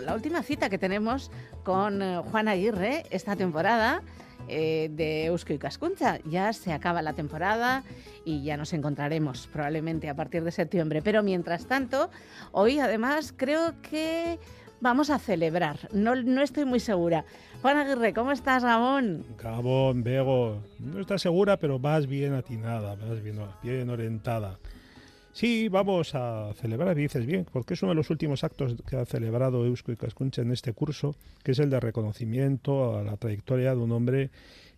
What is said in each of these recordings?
la última cita que tenemos con Juan Aguirre esta temporada de Eusko Ikaskuntza. Ya se acaba la temporada y ya nos encontraremos probablemente a partir de septiembre. Pero mientras tanto, hoy además creo que vamos a celebrar. No estoy muy segura. Juan Aguirre, ¿cómo estás, Gabón? Gabón, Bego, no estás segura, pero vas bien atinada, vas bien orientada. Sí, vamos a celebrar, dices bien, porque es uno de los últimos actos que ha celebrado Eusko Ikaskuntza en este curso, que es el de reconocimiento a la trayectoria de un hombre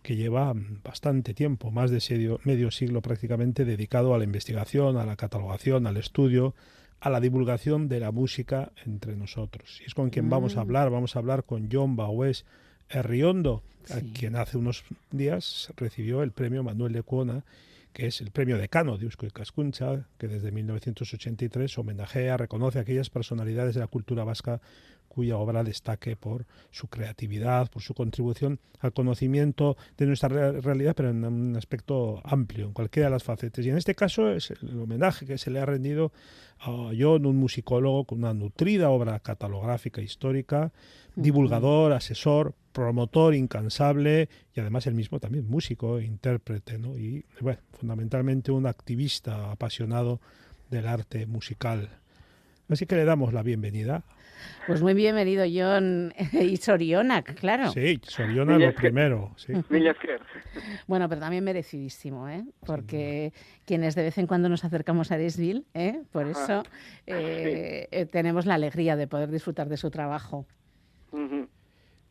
que lleva bastante tiempo, más de medio siglo prácticamente, dedicado a la investigación, a la catalogación, al estudio, a la divulgación de la música entre nosotros. Y es con quien vamos a hablar con Jon Baués Herriondo, a quien hace unos días recibió el premio Manuel de Cuona, que es el premio decano de Eusko Ikaskuntza, que desde 1983 homenajea, reconoce a aquellas personalidades de la cultura vasca cuya obra destaque por su creatividad, por su contribución al conocimiento de nuestra realidad, pero en un aspecto amplio, en cualquiera de las facetas. Y en este caso es el homenaje que se le ha rendido a Jon, un musicólogo con una nutrida obra catalográfica histórica, divulgador, asesor, promotor incansable y además él mismo también músico, intérprete, ¿no? Y bueno, fundamentalmente un activista apasionado del arte musical. Así que le damos la bienvenida. Pues muy bienvenido, Jon, y Sorionak, claro. Sí, Sorionak lo primero. Sí. Bueno, pero también merecidísimo, porque quienes de vez en cuando nos acercamos a Eresbil, por eso tenemos la alegría de poder disfrutar de su trabajo.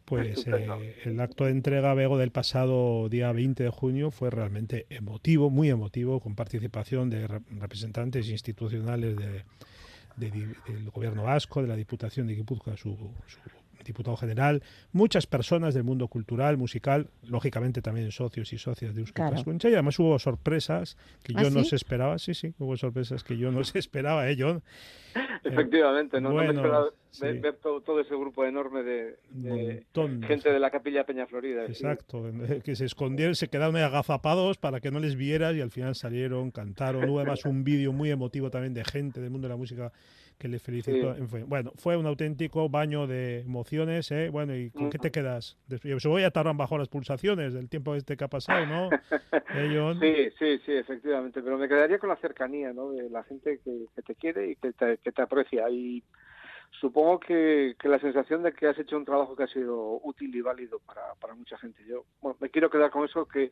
Pues el acto de entrega, Bego, del pasado día 20 de junio fue realmente emotivo, muy emotivo, con participación de representantes institucionales del gobierno vasco, de la Diputación de Guipúzcoa, su diputado general, muchas personas del mundo cultural, musical, lógicamente también socios y socias de Eusko Ikaskuntza, y además hubo sorpresas que yo no se esperaba, sí, hubo sorpresas que yo no se esperaba, Jon. Efectivamente, no me esperaba ver todo ese grupo enorme de gente de la Capilla Peña Florida. Exacto, que se escondieron, se quedaron agazapados para que no les vieras y al final salieron, cantaron. Hubo además un vídeo muy emotivo también de gente del mundo de la música que le felicitó. Sí. Bueno, fue un auténtico baño de emociones, ¿eh? Bueno, ¿y con qué te quedas? Seguro ya tardan bajo las pulsaciones del tiempo que ha pasado, ¿no? Jon? Sí, efectivamente, pero me quedaría con la cercanía, ¿no? De la gente que te quiere y que te aprecia. Y supongo que la sensación de que has hecho un trabajo que ha sido útil y válido para mucha gente. Yo me quiero quedar con eso, que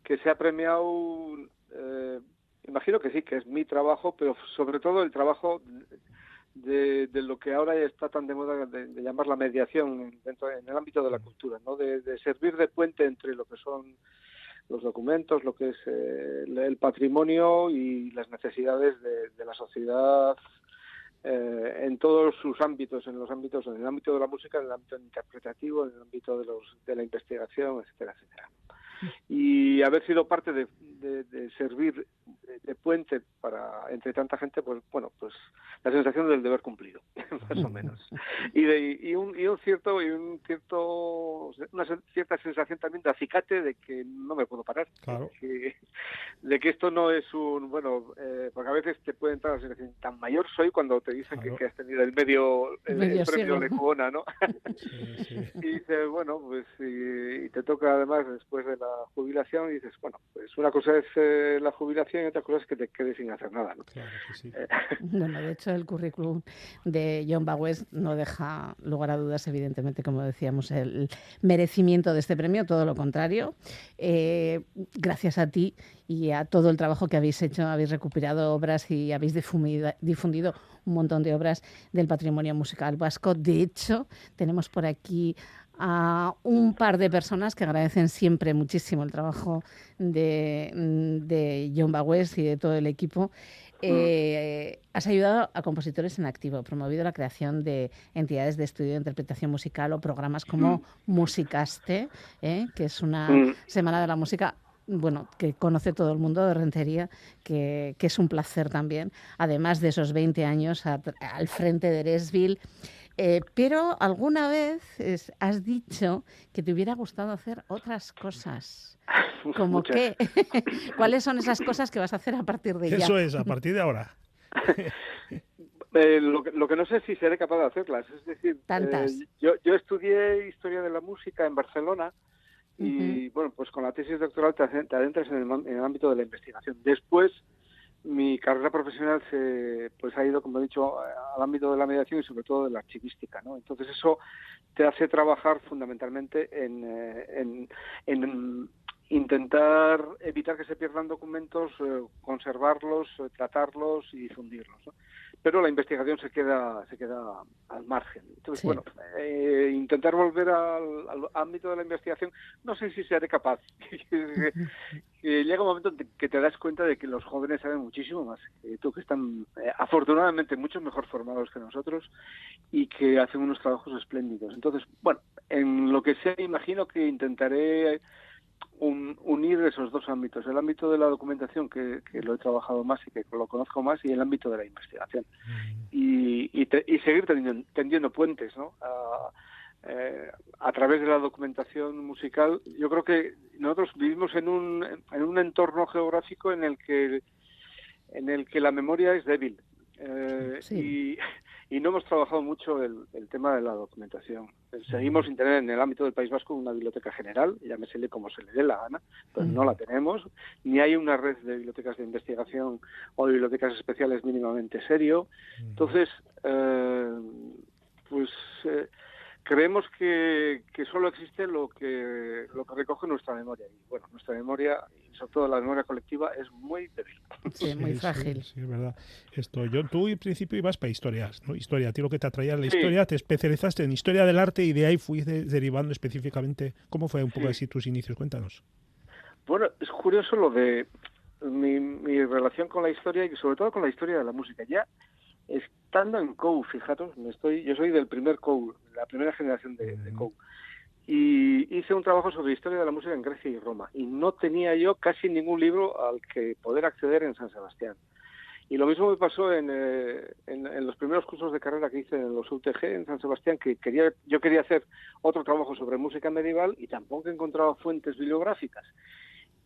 se ha premiado, imagino que sí, que es mi trabajo, pero sobre todo el trabajo de lo que ahora está tan de moda de llamar la mediación en el ámbito de la cultura, ¿no? De servir de puente entre lo que son los documentos, lo que es el patrimonio y las necesidades de la sociedad en todos sus ámbitos, en el ámbito de la música, en el ámbito interpretativo, en el ámbito de la investigación, etcétera, etcétera. Y haber sido parte de servir de puente entre tanta gente, pues bueno, pues la sensación del deber cumplido, más o menos. Una cierta sensación también de acicate de que no me puedo parar. Claro. De que esto no es porque a veces te puede entrar la sensación, tan mayor soy cuando te dicen que has tenido el premio Lecuona, ¿no? Sí. Y dices, bueno, pues y te toca además después de la jubilación y dices, bueno, pues una cosa es la jubilación y otra cosa es que te quedes sin hacer nada, ¿no? Claro que sí. Bueno, de hecho el currículum de Jon Baués no deja lugar a dudas, evidentemente, como decíamos, el merecimiento de este premio, todo lo contrario. Gracias a ti y a todo el trabajo que habéis hecho, habéis recuperado obras y habéis difundido un montón de obras del patrimonio musical vasco. De hecho, tenemos por aquí a un par de personas que agradecen siempre muchísimo el trabajo de Jon Baués y de todo el equipo. Has ayudado a compositores en activo, promovido la creación de entidades de estudio de interpretación musical o programas como Musicaste, que es una semana de la música, bueno, que conoce todo el mundo de Rentería, que es un placer también, además de esos 20 años al frente de Eresbil. Pero alguna vez has dicho que te hubiera gustado hacer otras cosas. ¿Cómo qué? ¿Cuáles son esas cosas que vas a hacer a partir de ya? Eso es, a partir de ahora. Lo que no sé es si seré capaz de hacerlas. Es decir, Tantas. yo estudié Historia de la Música en Barcelona y, bueno, pues con la tesis doctoral te adentras en el ámbito de la investigación. Después, mi carrera profesional pues ha ido, como he dicho, al ámbito de la mediación y sobre todo de la archivística, ¿no? Entonces eso te hace trabajar fundamentalmente en intentar evitar que se pierdan documentos, conservarlos, tratarlos y difundirlos, ¿no? Pero la investigación se queda al margen. Entonces, Sí. bueno, intentar volver al ámbito de la investigación, no sé si seré capaz. Que llega un momento en que te das cuenta de que los jóvenes saben muchísimo más que tú, que están afortunadamente mucho mejor formados que nosotros y que hacen unos trabajos espléndidos. Entonces, bueno, en lo que sé, imagino que intentaré unir esos dos ámbitos, el ámbito de la documentación, que lo he trabajado más y que lo conozco más, y el ámbito de la investigación. Y seguir tendiendo puentes, ¿no? A través de la documentación musical. Yo creo que nosotros vivimos en un entorno geográfico en el que la memoria es débil, Sí. y no hemos trabajado mucho el tema de la documentación. Seguimos sin tener en el ámbito del País Vasco una biblioteca general, llámesele como se le dé la gana, pero no la tenemos, ni hay una red de bibliotecas de investigación o de bibliotecas especiales mínimamente serio. Entonces, pues creemos que solo existe lo que recoge nuestra memoria. Y bueno, nuestra memoria, y sobre todo la memoria colectiva, es muy débil. Sí, muy frágil. Sí, es verdad. Tú en principio ibas para historias, ¿no? Historia, a ti lo que te atraía la Sí. historia, te especializaste en historia del arte y de ahí fuiste derivando específicamente. ¿Cómo fue un poco Sí. así tus inicios? Cuéntanos. Bueno, es curioso lo de mi relación con la historia y sobre todo con la historia de la música. Ya estando en COU, fijaros, yo soy del primer COU, la primera generación de COU, y hice un trabajo sobre historia de la música en Grecia y Roma, y no tenía yo casi ningún libro al que poder acceder en San Sebastián. Y lo mismo me pasó en los primeros cursos de carrera que hice en los UTG en San Sebastián, que yo quería hacer otro trabajo sobre música medieval y tampoco encontraba fuentes bibliográficas.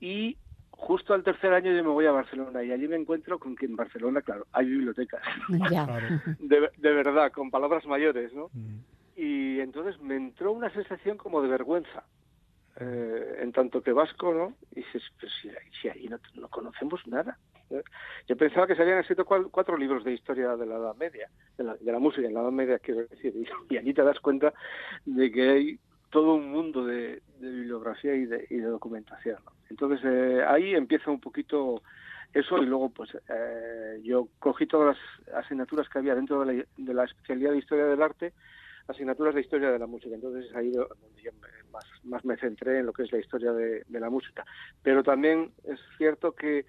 Y justo al tercer año yo me voy a Barcelona y allí me encuentro con que en Barcelona, claro, hay bibliotecas. Ya. Claro. De verdad, con palabras mayores, ¿no? Y entonces me entró una sensación como de vergüenza, en tanto que vasco, ¿no? Y dices, pues si ahí no conocemos nada. Yo pensaba que se habían escrito 4 libros de historia de la Edad Media, de la música en la Edad Media, quiero decir, y allí te das cuenta de que hay todo un mundo de bibliografía y de documentación, ¿no? Entonces ahí empieza un poquito eso, y luego pues yo cogí todas las asignaturas que había dentro de la especialidad de Historia del Arte, asignaturas de Historia de la Música. Entonces ahí donde yo más me centré en lo que es la historia de la música. Pero también es cierto que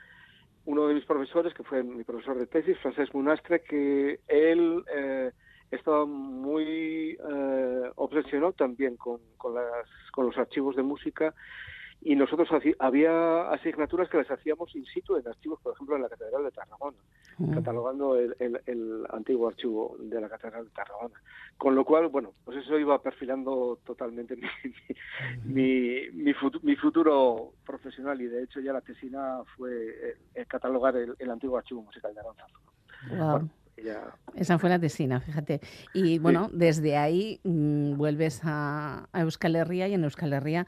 uno de mis profesores, que fue mi profesor de tesis, Francesc Munastre, que él estaba muy obsesionado también con los archivos de música, y nosotros había asignaturas que las hacíamos in situ en archivos, por ejemplo, en la Catedral de Tarragona, catalogando el antiguo archivo de la Catedral de Tarragona. Con lo cual, bueno, pues eso iba perfilando totalmente mi futuro profesional, y de hecho ya la tesina fue catalogar el antiguo archivo musical de Aránzazu. Wow. Bueno, ya... Esa fue la tesina, fíjate. Y bueno, desde ahí vuelves a Euskal Herria, y en Euskal Herria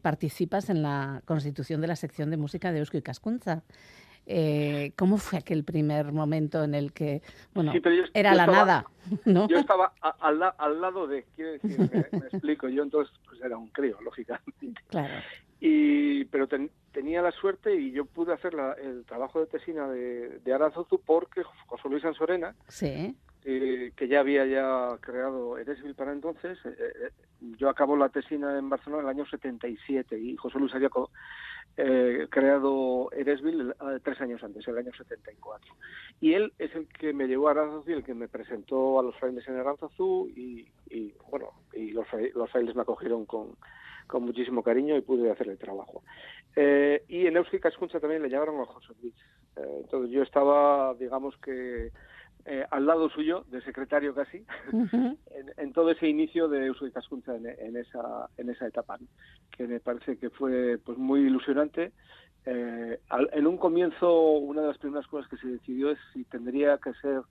participas en la constitución de la sección de música de Eusko Ikaskuntza. ¿Cómo fue aquel primer momento en el que, bueno, Sí, pero era la nada, ¿no? Yo estaba al lado de, quiero decir, me explico, yo entonces pues era un crío, lógicamente. Claro. Pero tenía la suerte y yo pude hacer el trabajo de tesina de Aránzazu porque José Luis Ansorena, Sí. Que ya había creado Eresbil para entonces, yo acabo la tesina en Barcelona en el año 77 y José Luis había creado Eresbil 3 años antes, el año 74. Y él es el que me llevó a Aránzazu y el que me presentó a los frailes en Aránzazu, y los frailes me acogieron con muchísimo cariño y pude hacer el trabajo. Y en Eusko Ikaskuntza también le llamaron a José Luis. Entonces yo estaba, digamos que, al lado suyo, de secretario casi, en todo ese inicio de Eusko Ikaskuntza en esa etapa, ¿no? Que me parece que fue pues muy ilusionante. En un comienzo, una de las primeras cosas que se decidió es si tendría que ser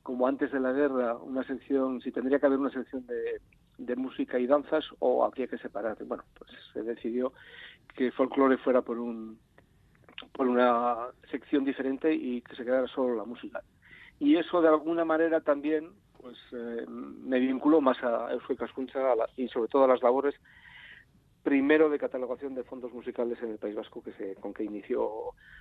como antes de la guerra, una sección, si tendría que haber una sección de música y danzas o habría que separar. Bueno, pues se decidió que folclore fuera por una sección diferente y que se quedara solo la música. Y eso de alguna manera también pues me vinculó más a Eusko Ikaskuntza y sobre todo a las labores primero de catalogación de fondos musicales en el País Vasco, con que inició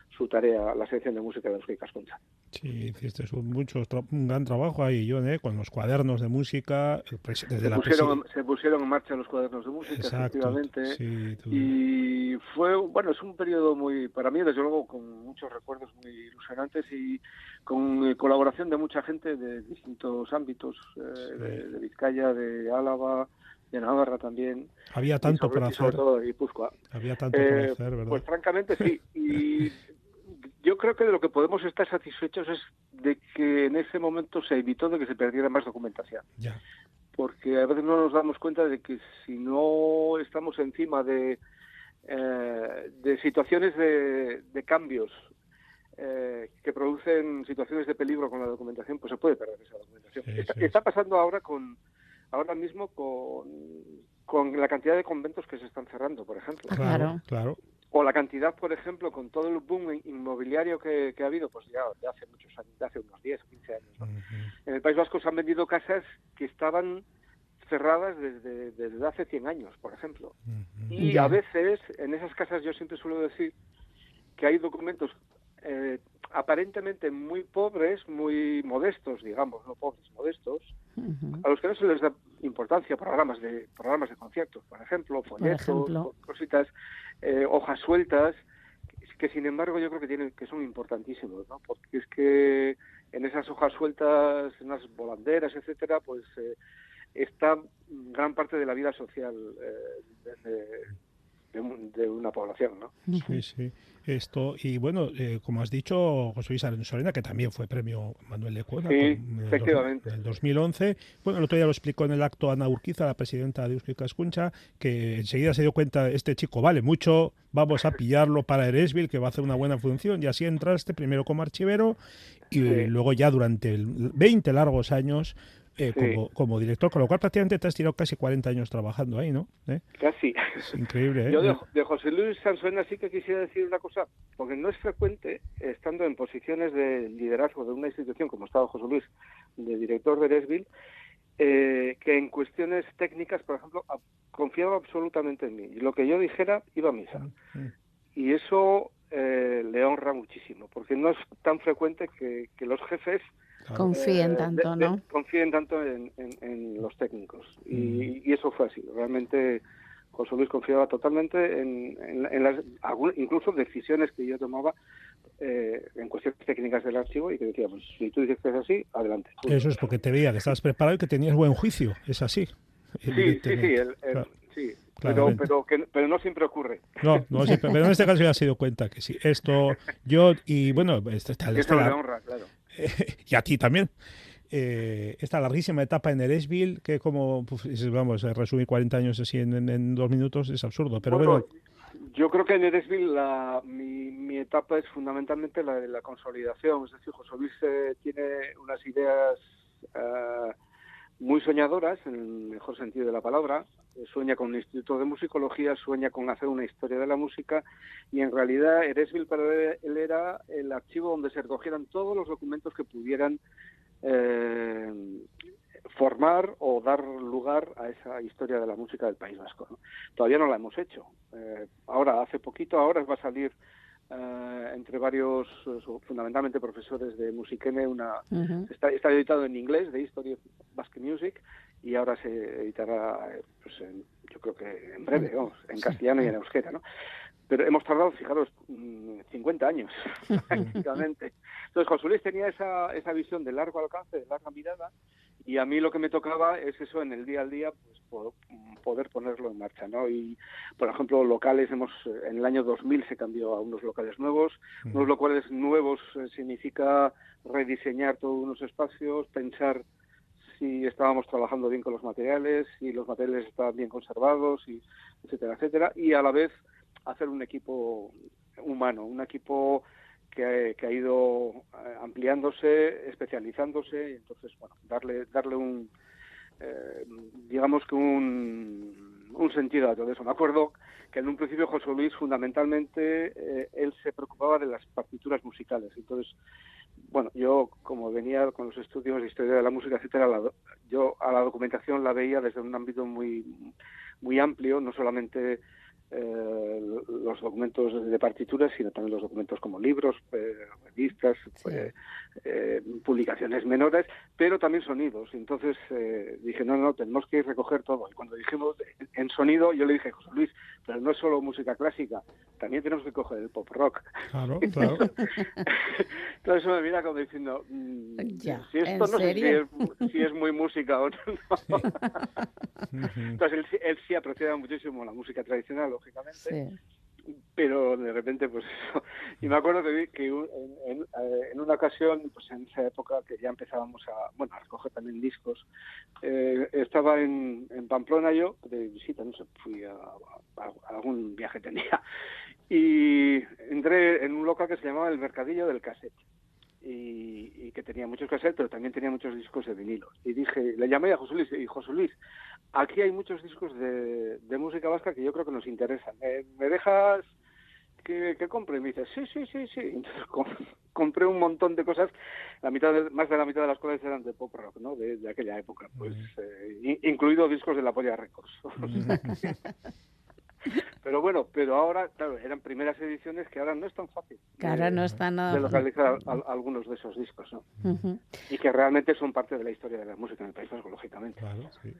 su tarea la sección de música de Eusko Ikaskuntza. Sí, hiciste un gran trabajo ahí, Jon, con los cuadernos de música. Se pusieron en marcha los cuadernos de música, exacto, efectivamente. Sí, y fue, bueno, es un periodo para mí, desde luego, con muchos recuerdos muy ilusionantes y con colaboración de mucha gente de distintos ámbitos, de Vizcaya, de Álava, de Navarra también. Había tanto por hacer. Sobre todo de Guipúzcoa. Había tanto por hacer, ¿verdad? Pues francamente sí. Y yo creo que de lo que podemos estar satisfechos es de que en ese momento se evitó de que se perdiera más documentación. Ya. Porque a veces no nos damos cuenta de que si no estamos encima de situaciones de cambios que producen situaciones de peligro con la documentación, pues se puede perder esa documentación. Está pasando ahora mismo con la cantidad de conventos que se están cerrando, por ejemplo. Claro. O la cantidad, por ejemplo, con todo el boom inmobiliario que ha habido, pues ya de hace muchos años, de hace unos 10 o 15 años, ¿no? En el País Vasco se han vendido casas que estaban cerradas desde hace 100 años, por ejemplo. Y a veces, en esas casas yo siempre suelo decir que hay documentos aparentemente muy pobres, muy modestos, digamos, no pobres, modestos, a los que no se les da importancia, programas de conciertos, por ejemplo, folletos, cositas, hojas sueltas, que sin embargo yo creo que son importantísimos, ¿no? Porque es que en esas hojas sueltas, en las volanderas, etcétera, pues está gran parte de la vida social de una población, ¿no? Sí. Y bueno, como has dicho, José Luis Arensolena, que también fue premio Manuel Lecuona, efectivamente. En el 2011. Bueno, el otro día lo explicó en el acto Ana Urquiza, la presidenta de Eusko Ikaskuntza, que enseguida se dio cuenta, este chico vale mucho, vamos a pillarlo para Eresbil, que va a hacer una buena función, y así entraste primero como archivero y luego ya durante 20 largos años como director, con lo cual prácticamente te has tirado casi 40 años trabajando ahí, ¿no? Casi. Es increíble, ¿eh? Yo de José Luis Sansuena sí que quisiera decir una cosa, porque no es frecuente, estando en posiciones de liderazgo de una institución, como estaba José Luis, de director de Eresbil, que en cuestiones técnicas, por ejemplo, confiaba absolutamente en mí. Y lo que yo dijera iba a misa. Y eso le honra muchísimo, porque no es tan frecuente que los jefes confíen tanto, ¿no? Confíen tanto en los técnicos. Y eso fue así. Realmente José Luis confiaba totalmente en las incluso decisiones que yo tomaba en cuestiones técnicas del archivo y que decía, pues si tú dices que es así, adelante. Eso es porque te veía que estabas preparado y que tenías buen juicio. Es así. Sí. Pero no siempre ocurre. No siempre, pero en este caso ya se dio cuenta que sí. Y bueno, eso le honra, claro. Y a ti también. Esta larguísima etapa en Eresbil, que vamos a resumir 40 años así en 2 minutos, es absurdo. Pero bueno, yo creo que en Eresbil mi etapa es fundamentalmente la de la consolidación. Es decir, José Luis tiene unas ideas muy soñadoras, en el mejor sentido de la palabra. Sueña con un instituto de musicología, sueña con hacer una historia de la música, y en realidad Eresbil para él era el archivo donde se recogieran todos los documentos que pudieran formar o dar lugar a esa historia de la música del País Vasco, ¿no? Todavía no la hemos hecho. Hace poquito va a salir entre varios, fundamentalmente profesores de Musiquene, está editado en inglés, de History of Basque Music, y ahora se editará, yo creo que en breve, en castellano y en euskera, ¿no? Pero hemos tardado, fijaros, 50 años, prácticamente. Entonces, José Luis tenía esa visión de largo alcance, de larga mirada, y a mí lo que me tocaba es eso, en el día al día, pues poder ponerlo en marcha, ¿no? Y, por ejemplo, locales, en el año 2000 se cambió a unos locales nuevos. Unos locales nuevos significa rediseñar todos unos espacios, pensar si estábamos trabajando bien con los materiales, si los materiales estaban bien conservados, etcétera, etcétera, y a la vez hacer un equipo humano, un equipo que ha ido ampliándose, especializándose, y entonces, bueno, darle un, digamos que un sentido a todo eso. Me acuerdo que en un principio José Luis, fundamentalmente, él se preocupaba de las partituras musicales. Entonces, bueno, yo, como venía con los estudios de historia de la música, etcétera, yo a la documentación la veía desde un ámbito muy, muy amplio, no solamente los documentos de partituras, sino también los documentos como libros, revistas, Sí. Publicaciones menores, pero también sonidos. Entonces dije, no, tenemos que recoger todo. Y cuando dijimos en sonido, yo le dije, José Luis, pero no es solo música clásica, también tenemos que coger el pop rock. Claro. Entonces me mira como diciendo, Ya, si esto ¿en no serio? sé si es muy música o no. Entonces él sí apreciaba muchísimo la música tradicional, lógicamente, Sí. pero de repente pues eso. Y me acuerdo que en una ocasión, pues en esa época que ya empezábamos a recoger también discos, estaba en Pamplona yo de visita, no sé, fui a algún viaje tenía, y entré en un local que se llamaba el Mercadillo del Cassette, y que tenía muchos cassettes, pero también tenía muchos discos de vinilo. Y le llamé a José Luis, y José Luis, aquí hay muchos discos de música vasca que yo creo que nos interesan. ¿Me dejas que compre? Y me dice, sí. Entonces compré un montón de cosas, más de la mitad de las cuales eran de pop rock, ¿no? De aquella época, pues incluido discos de la Polla Records. Pero bueno, ahora, claro, eran primeras ediciones que ahora no es tan fácil Que ahora no está nada de localizar algunos de esos discos, ¿no? Y que realmente son parte de la historia de la música en el País Vasco, lógicamente. Claro, sí.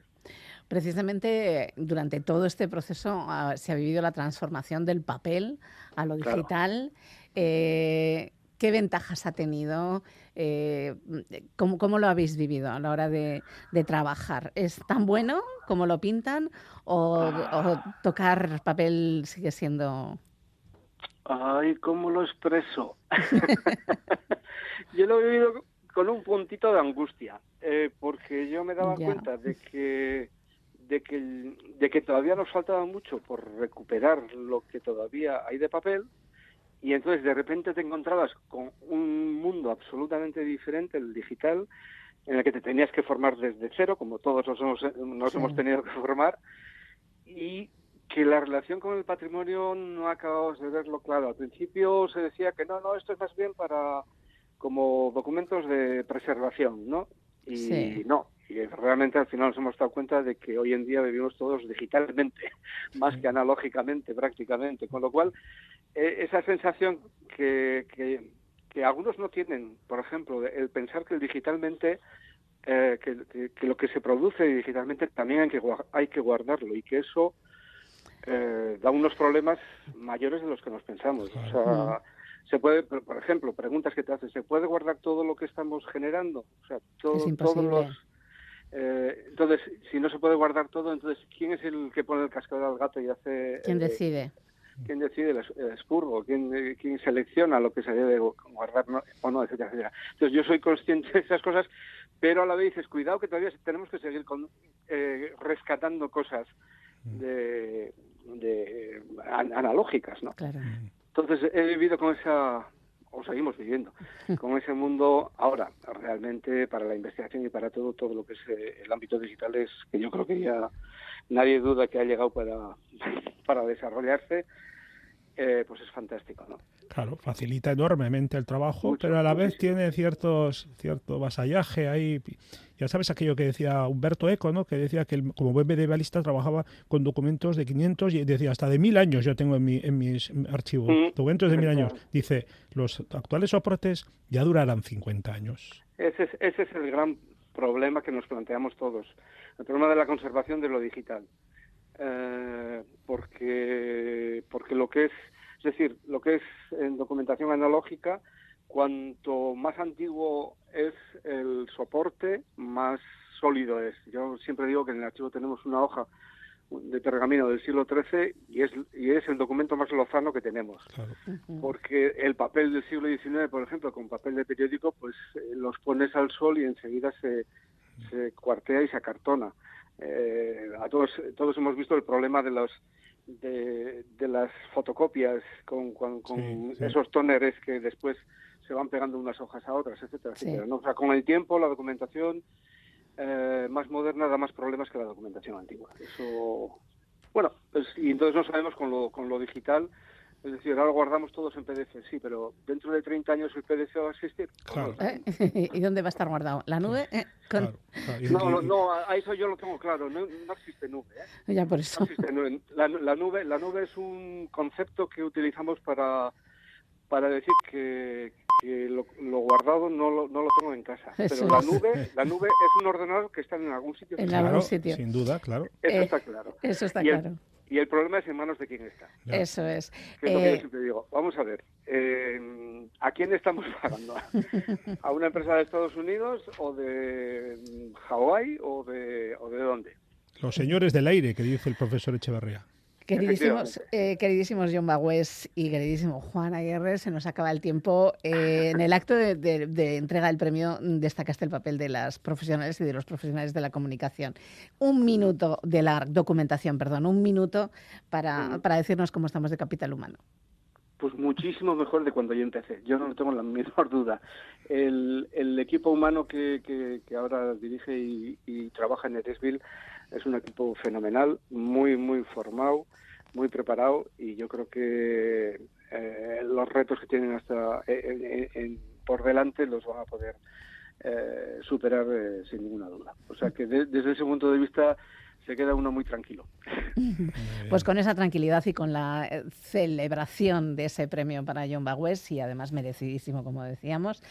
Precisamente durante todo este proceso se ha vivido la transformación del papel a lo digital. ¿Qué ventajas ha tenido? ¿Cómo lo habéis vivido a la hora de trabajar? ¿Es tan bueno como lo pintan o tocar papel sigue siendo...? Ay, ¿cómo lo expreso? Yo lo he vivido con un puntito de angustia, porque yo me daba cuenta de que todavía nos faltaba mucho por recuperar lo que todavía hay de papel, y entonces de repente te encontrabas con un mundo absolutamente diferente, el digital, en el que te tenías que formar desde cero, como todos nos hemos tenido que formar, y que la relación con el patrimonio no acabamos de verlo claro. Al principio se decía que no, esto es más bien para como documentos de preservación, ¿no? Y no, y realmente al final nos hemos dado cuenta de que hoy en día vivimos todos digitalmente, más que analógicamente prácticamente, con lo cual esa sensación que algunos no tienen, por ejemplo, el pensar que el digitalmente que lo que se produce digitalmente también hay que guardarlo, y que eso da unos problemas mayores de los que nos pensamos. O sea, se puede, por ejemplo, preguntas que te haces, ¿se puede guardar todo lo que estamos generando? O sea, es imposible. todos los... entonces, si no se puede guardar todo, entonces, ¿quién es el que pone el cascabel al gato y hace... ¿Quién decide? ¿Quién decide el expurgo? ¿Quién selecciona lo que se debe guardar o no, etcétera, etcétera? Entonces, yo soy consciente de esas cosas, pero a la vez dices, cuidado que todavía tenemos que seguir rescatando cosas analógicas, ¿no? Claro. Entonces he vivido con o seguimos viviendo, con ese mundo ahora. Realmente para la investigación y para todo lo que es el ámbito digital, es que yo creo que ya nadie duda que ha llegado para desarrollarse, pues es fantástico, ¿no? Claro, facilita enormemente el trabajo, Mucho, pero a la vez muchísimo. tiene cierto vasallaje ahí. Ya sabes aquello que decía Humberto Eco, ¿no? Que decía que como buen medievalista trabajaba con documentos de 500 y decía hasta de 1000 años yo tengo en mis archivos. Documentos de 1000 años. Dice, los actuales soportes ya durarán 50 años. Ese es el gran problema que nos planteamos todos. El problema de la conservación de lo digital. Porque lo que es en documentación analógica, cuanto más antiguo es el soporte, más sólido es. Yo siempre digo que en el archivo tenemos una hoja de pergamino del siglo XIII y es el documento más lozano que tenemos. Claro. Porque el papel del siglo XIX, por ejemplo, con papel de periódico, pues los pones al sol y enseguida se cuartea y se acartona. A todos hemos visto el problema de las fotocopias con Sí. esos tóneres que después se van pegando unas hojas a otras, etcétera, etcétera, ¿no? O sea, con el tiempo la documentación más moderna da más problemas que la documentación antigua. Eso, bueno, pues, y entonces no sabemos con lo digital. Es decir, ahora guardamos todos en PDF, sí, pero dentro de 30 años el PDF va a existir. Claro. ¿Y dónde va a estar guardado? ¿La nube? Claro. No, a eso yo lo tengo claro. No existe nube. Ya por eso. No existe nube. La nube es un concepto que utilizamos para decir que lo guardado no lo tengo en casa. Eso Pero es. la nube es un ordenador que está en algún sitio. En Claro, algún sitio. sin duda, claro. Eso está claro. Eso está Y el- claro. Y el problema es en manos de quién está. Ya. Eso es. Que es lo que yo siempre digo. Vamos a ver, ¿a quién estamos pagando? ¿A una empresa de Estados Unidos o de Hawái o de dónde? Los señores del aire, que dice el profesor Echeverría. Queridísimos John Bagüés y queridísimo Juan Aguirre, se nos acaba el tiempo. En el acto de entrega del premio destacaste el papel de las profesionales y de los profesionales de la comunicación. Un minuto de la documentación, un minuto para decirnos cómo estamos de capital humano. Pues muchísimo mejor de cuando yo empecé. Yo no tengo la menor duda. El equipo humano que ahora dirige y trabaja en Eresbil es un equipo fenomenal, muy, muy formado, muy preparado, y yo creo que los retos que tienen por delante los van a poder superar sin ninguna duda. O sea que desde ese punto de vista se queda uno muy tranquilo. Pues con esa tranquilidad y con la celebración de ese premio para John Bagüés, y además merecidísimo, como decíamos,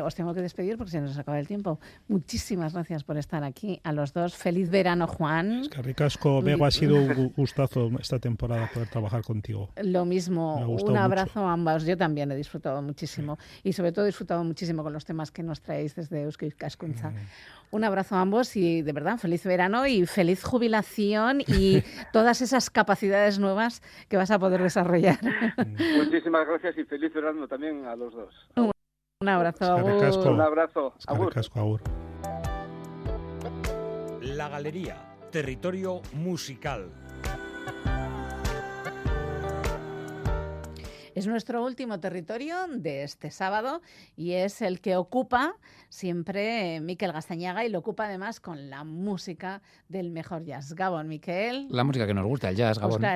os tengo que despedir porque se nos acaba el tiempo. Muchísimas gracias por estar aquí a los dos. Feliz verano, Juan. Es que ricasco, Bego, ha sido un gustazo esta temporada poder trabajar contigo. Lo mismo, un abrazo a ambas. Yo también he disfrutado muchísimo y sobre todo he disfrutado muchísimo con los temas que nos traéis desde Eusko Ikaskuntza. Un abrazo a ambos y de verdad feliz verano y feliz jubilación y todas esas capacidades nuevas que vas a poder desarrollar. Muchísimas gracias y feliz verano también a los dos. Un abrazo, agur. Un abrazo, agur. Agur. La Galería, territorio musical. Es nuestro último territorio de este sábado y es el que ocupa siempre Mikel Gaztañaga, y lo ocupa además con la música del mejor jazz. Gabon, Mikel. La música que nos gusta, el jazz, Gabón. Pues claro.